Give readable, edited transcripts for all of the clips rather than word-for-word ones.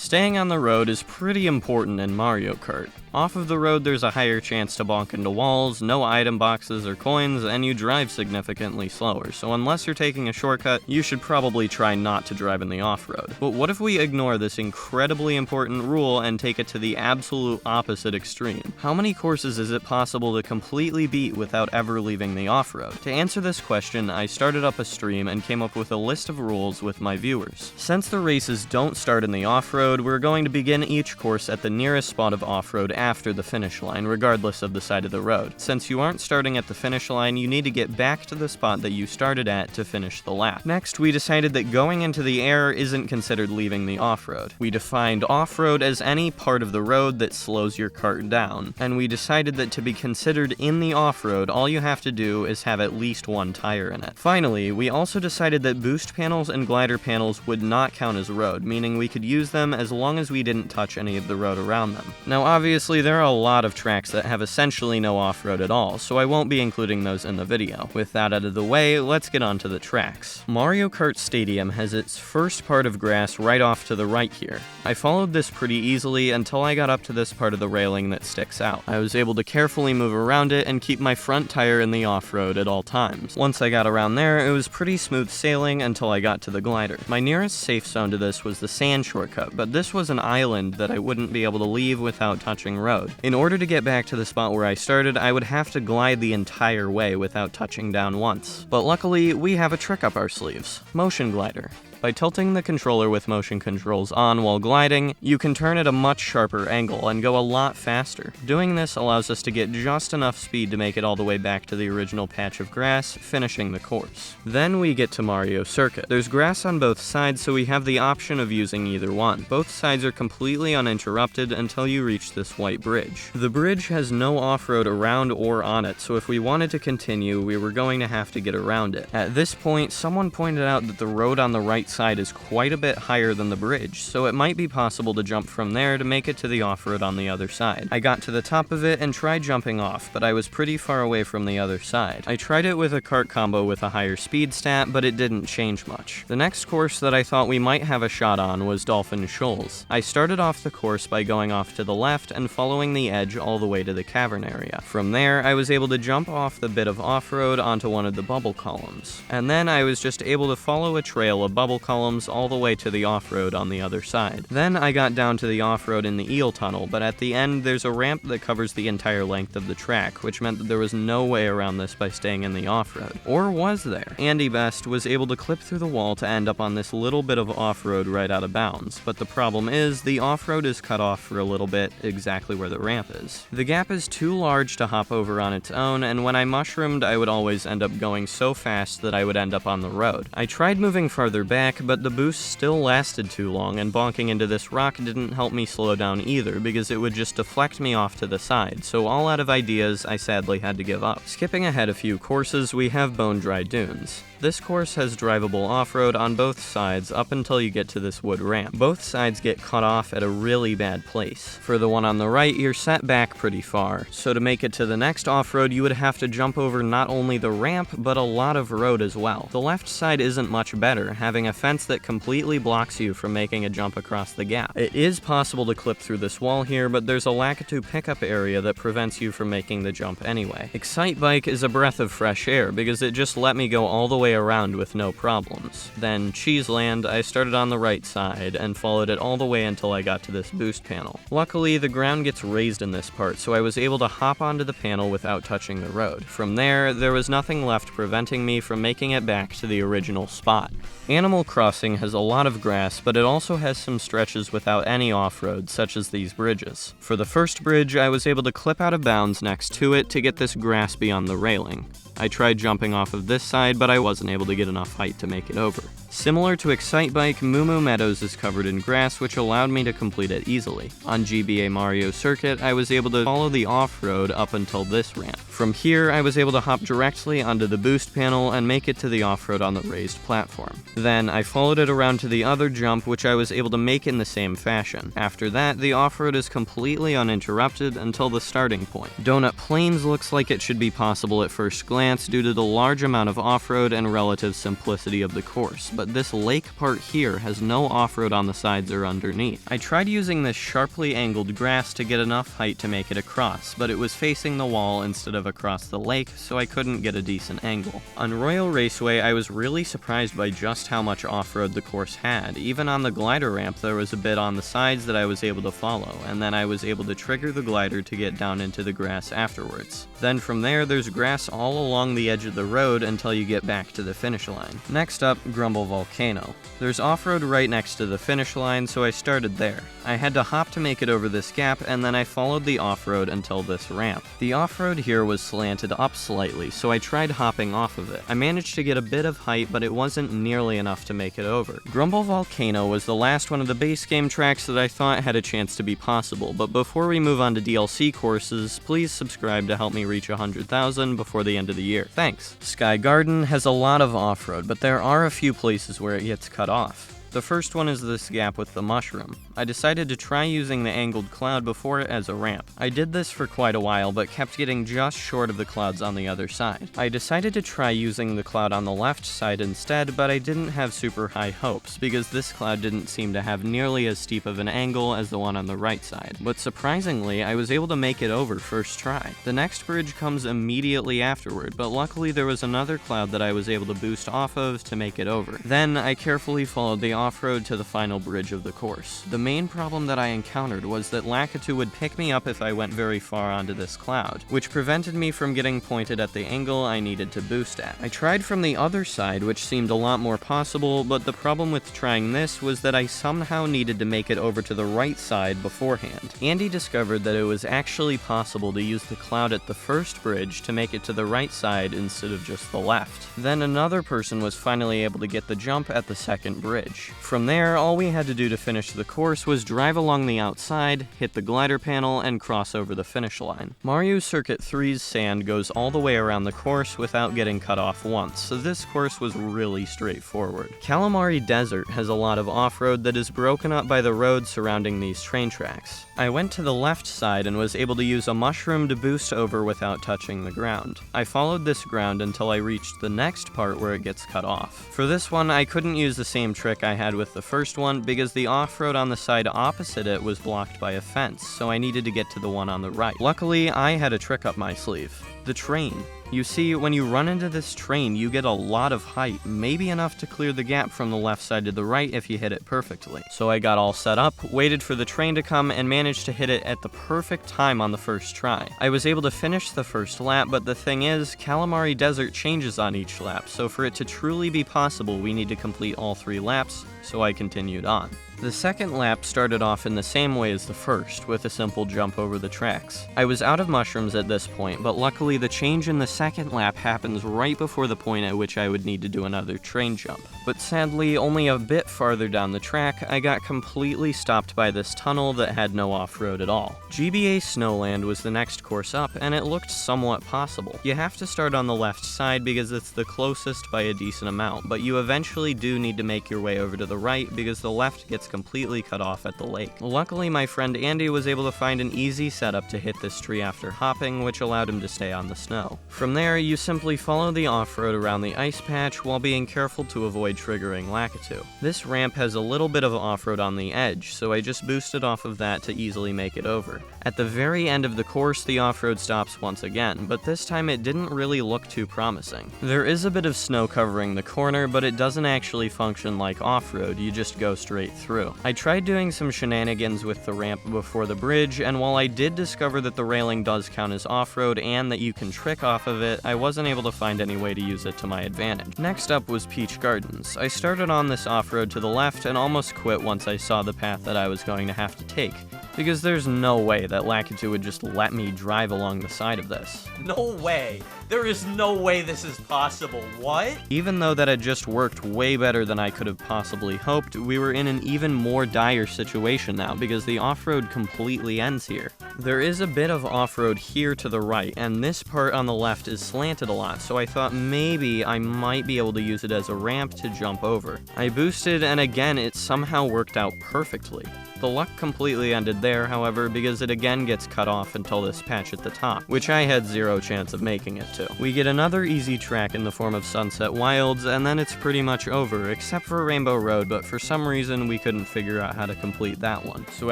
Staying on the road is pretty important in Mario Kart. Off of the road, there's a higher chance to bonk into walls, no item boxes or coins, and you drive significantly slower, so unless you're taking a shortcut, you should probably try not to drive in the off-road. But what if we ignore this incredibly important rule and take it to the absolute opposite extreme? How many courses is it possible to completely beat without ever leaving the off-road? To answer this question, I started up a stream and came up with a list of rules with my viewers. Since the races don't start in the off-road, we're going to begin each course at the nearest spot of off-road after the finish line, regardless of the side of the road. Since you aren't starting at the finish line, you need to get back to the spot that you started at to finish the lap. Next, we decided that going into the air isn't considered leaving the off-road. We defined off-road as any part of the road that slows your cart down, and we decided that to be considered in the off-road, all you have to do is have at least one tire in it. Finally, we also decided that boost panels and glider panels would not count as road, meaning we could use them as long as we didn't touch any of the road around them. Now obviously, there are a lot of tracks that have essentially no off-road at all, so I won't be including those in the video. With that out of the way, let's get on to the tracks. Mario Kart Stadium has its first part of grass right off to the right here. I followed this pretty easily until I got up to this part of the railing that sticks out. I was able to carefully move around it and keep my front tire in the off-road at all times. Once I got around there, it was pretty smooth sailing until I got to the glider. My nearest safe zone to this was the sand shortcut, but this was an island that I wouldn't be able to leave without touching road. In order to get back to the spot where I started, I would have to glide the entire way without touching down once. But luckily, we have a trick up our sleeves: motion glider. By tilting the controller with motion controls on while gliding, you can turn at a much sharper angle and go a lot faster. Doing this allows us to get just enough speed to make it all the way back to the original patch of grass, finishing the course. Then we get to Mario Circuit. There's grass on both sides, so we have the option of using either one. Both sides are completely uninterrupted until you reach this white bridge. The bridge has no off-road around or on it, so if we wanted to continue, we were going to have to get around it. At this point, someone pointed out that the road on the right side is quite a bit higher than the bridge, so it might be possible to jump from there to make it to the off-road on the other side. I got to the top of it and tried jumping off, but I was pretty far away from the other side. I tried it with a kart combo with a higher speed stat, but it didn't change much. The next course that I thought we might have a shot on was Dolphin Shoals. I started off the course by going off to the left and following the edge all the way to the cavern area. From there, I was able to jump off the bit of off-road onto one of the bubble columns, and then I was just able to follow a trail of bubble columns all the way to the off-road on the other side. Then I got down to the off-road in the eel tunnel, but at the end there's a ramp that covers the entire length of the track, which meant that there was no way around this by staying in the off-road. Or was there? AndyBest was able to clip through the wall to end up on this little bit of off-road right out of bounds, but the problem is the off-road is cut off for a little bit exactly where the ramp is. The gap is too large to hop over on its own, and when I mushroomed I would always end up going so fast that I would end up on the road. I tried moving farther back, but the boost still lasted too long, and bonking into this rock didn't help me slow down either because it would just deflect me off to the side, so all out of ideas, I sadly had to give up. Skipping ahead a few courses, we have Bone Dry Dunes. This course has drivable off-road on both sides up until you get to this wood ramp. Both sides get cut off at a really bad place. For the one on the right, you're set back pretty far, so to make it to the next off-road, you would have to jump over not only the ramp, but a lot of road as well. The left side isn't much better, having a fence that completely blocks you from making a jump across the gap. It is possible to clip through this wall here, but there's a Lakitu pickup area that prevents you from making the jump anyway. Excite Bike is a breath of fresh air because it just let me go all the way around with no problems. Then Cheeseland, I started on the right side and followed it all the way until I got to this boost panel. Luckily, the ground gets raised in this part, so I was able to hop onto the panel without touching the road. From there was nothing left preventing me from making it back to the original spot. Animal Crossing has a lot of grass, but it also has some stretches without any off-road, such as these bridges. For the first bridge, I was able to clip out of bounds next to it to get this grass beyond the railing. I tried jumping off of this side, but I wasn't able to get enough height to make it over. Similar to Excite Bike, Moo Moo Meadows is covered in grass, which allowed me to complete it easily. On GBA Mario Circuit, I was able to follow the off-road up until this ramp. From here, I was able to hop directly onto the boost panel and make it to the off-road on the raised platform. Then, I followed it around to the other jump, which I was able to make in the same fashion. After that, the off-road is completely uninterrupted until the starting point. Donut Plains looks like it should be possible at first glance, glance due to the large amount of off-road and relative simplicity of the course, but this lake part here has no off-road on the sides or underneath. I tried using this sharply angled grass to get enough height to make it across, but it was facing the wall instead of across the lake, so I couldn't get a decent angle. On Royal Raceway, I was really surprised by just how much off-road the course had. Even on the glider ramp, there was a bit on the sides that I was able to follow, and then I was able to trigger the glider to get down into the grass afterwards. Then from there, there's grass all along the edge of the road until you get back to the finish line. Next up, Grumble Volcano. There's off-road right next to the finish line, so I started there. I had to hop to make it over this gap, and then I followed the off-road until this ramp. The off-road here was slanted up slightly, so I tried hopping off of it. I managed to get a bit of height, but it wasn't nearly enough to make it over. Grumble Volcano was the last one of the base game tracks that I thought had a chance to be possible, but before we move on to DLC courses, please subscribe to help me reach 100,000 before the end of the year. Thanks! Sky Garden has a lot of off-road, but there are a few places where it gets cut off. The first one is this gap with the mushroom. I decided to try using the angled cloud before it as a ramp. I did this for quite a while, but kept getting just short of the clouds on the other side. I decided to try using the cloud on the left side instead, but I didn't have super high hopes, because this cloud didn't seem to have nearly as steep of an angle as the one on the right side. But surprisingly, I was able to make it over first try. The next bridge comes immediately afterward, but luckily there was another cloud that I was able to boost off of to make it over. Then I carefully followed the off-road to the final bridge of the course. The main problem that I encountered was that Lakitu would pick me up if I went very far onto this cloud, which prevented me from getting pointed at the angle I needed to boost at. I tried from the other side, which seemed a lot more possible, but the problem with trying this was that I somehow needed to make it over to the right side beforehand. Andy discovered that it was actually possible to use the cloud at the first bridge to make it to the right side instead of just the left. Then another person was finally able to get the jump at the second bridge. From there, all we had to do to finish the course was drive along the outside, hit the glider panel, and cross over the finish line. Mario Circuit 3's sand goes all the way around the course without getting cut off once, so this course was really straightforward. Calamari Desert has a lot of off-road that is broken up by the road surrounding these train tracks. I went to the left side and was able to use a mushroom to boost over without touching the ground. I followed this ground until I reached the next part where it gets cut off. For this one, I couldn't use the same trick I had with the first one because the off-road on the side opposite it was blocked by a fence, so I needed to get to the one on the right. Luckily, I had a trick up my sleeve. The train. You see, when you run into this train, you get a lot of height, maybe enough to clear the gap from the left side to the right if you hit it perfectly. So I got all set up, waited for the train to come, and managed to hit it at the perfect time on the first try. I was able to finish the first lap, but the thing is, Calamari Desert changes on each lap, so for it to truly be possible, we need to complete all 3 laps, so I continued on. The second lap started off in the same way as the first, with a simple jump over the tracks. I was out of mushrooms at this point, but luckily the change in the second lap happens right before the point at which I would need to do another train jump. But sadly, only a bit farther down the track, I got completely stopped by this tunnel that had no off-road at all. GBA Snowland was the next course up, and it looked somewhat possible. You have to start on the left side because it's the closest by a decent amount, but you eventually do need to make your way over to the right because the left gets completely cut off at the lake. Luckily, my friend Andy was able to find an easy setup to hit this tree after hopping, which allowed him to stay on the snow. From there, you simply follow the off-road around the ice patch while being careful to avoid triggering Lakitu. This ramp has a little bit of off-road on the edge, so I just boosted off of that to easily make it over. At the very end of the course, the off-road stops once again, but this time it didn't really look too promising. There is a bit of snow covering the corner, but it doesn't actually function like off-road, you just go straight through. I tried doing some shenanigans with the ramp before the bridge, and while I did discover that the railing does count as off-road and that you can trick off of it, I wasn't able to find any way to use it to my advantage. Next up was Peach Gardens. I started on this off-road to the left and almost quit once I saw the path that I was going to have to take, because there's no way that Lakitu would just let me drive along the side of this. No way! There is no way this is possible. What? Even though that had just worked way better than I could have possibly hoped, we were in an even more dire situation now because the off-road completely ends here. There is a bit of off-road here to the right, and this part on the left is slanted a lot, so I thought maybe I might be able to use it as a ramp to jump over. I boosted, and again it somehow worked out perfectly. The luck completely ended there, however, because it again gets cut off until this patch at the top, which I had zero chance of making it to. We get another easy track in the form of Sunset Wilds, and then it's pretty much over, except for Rainbow Road, but for some reason we couldn't figure out how to complete that one. So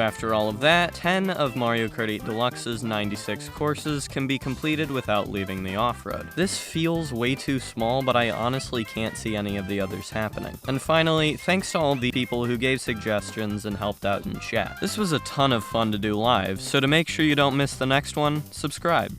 after all of that, 10 of Mario Kart 8 Deluxe's 96 courses can be completed without leaving the off-road. This feels way too small, but I honestly can't see any of the others happening. And finally, thanks to all the people who gave suggestions and helped out in chat. This was a ton of fun to do live, so to make sure you don't miss the next one, subscribe.